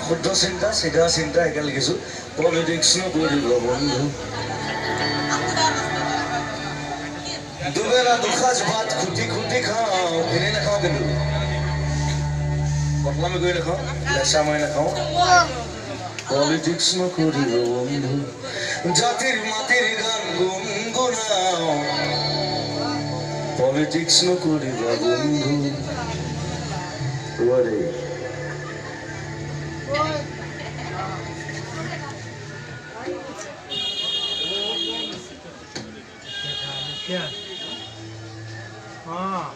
শুদ্ধ চিন্তা চিধা চিন্তা একে লিখিছো পলিটিক্স নকৰিব বন্ধু দুবেলা দুসাঁজ ভাত খুটি খুটি খাওঁ এনেই নাখাওঁ কিন্তু বদনামি কৰি নাখাওঁ লেচা মাৰি নাখাওঁ পলিটিক্স নকৰিব বন্ধু জাতিৰ মাটিৰ গান গুণগুণাওঁ পলিটিক্স নকৰিব বন্ধু ৰোৱা Yeah. Ah.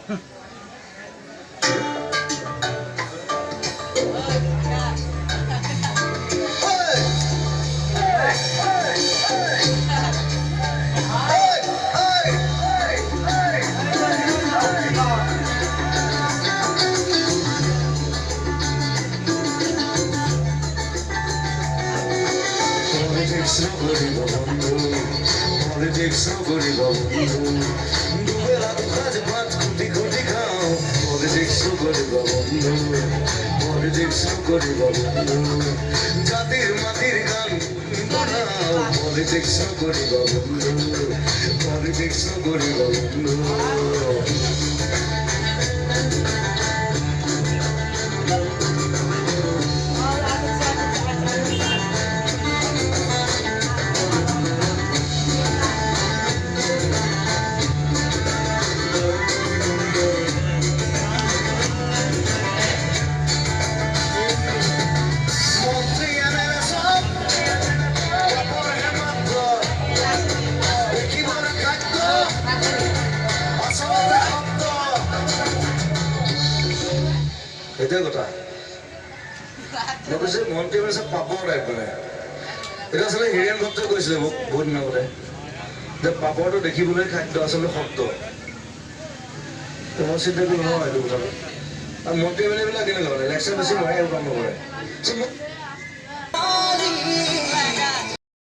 Politics nobody bubble. Duela dukhaj bat khuti khuti khao. Politics nobody bubble. Politics nobody bubble. Jatir matir gan gunao. Politics nobody bubble. Politics nobody bubble. এটাই কথা মই কৈছে মন্ত্ৰী মানে পাপৰ টাইপ মানে এটা আচলতে হিৰেণ ভট্টই কৈছিলে মোক বহুত দিন আগতে যে পাপৰটো দেখিবলৈ খাদ্য আচলতে শব্দ মই চিন্তা কৰিলোঁ নহয় এইটো কথা আৰু মন্ত্ৰী মানে এইবিলাক কেনেকুৱা ইলেকশ্যন বেছি মাৰে আৰু কাম নকৰে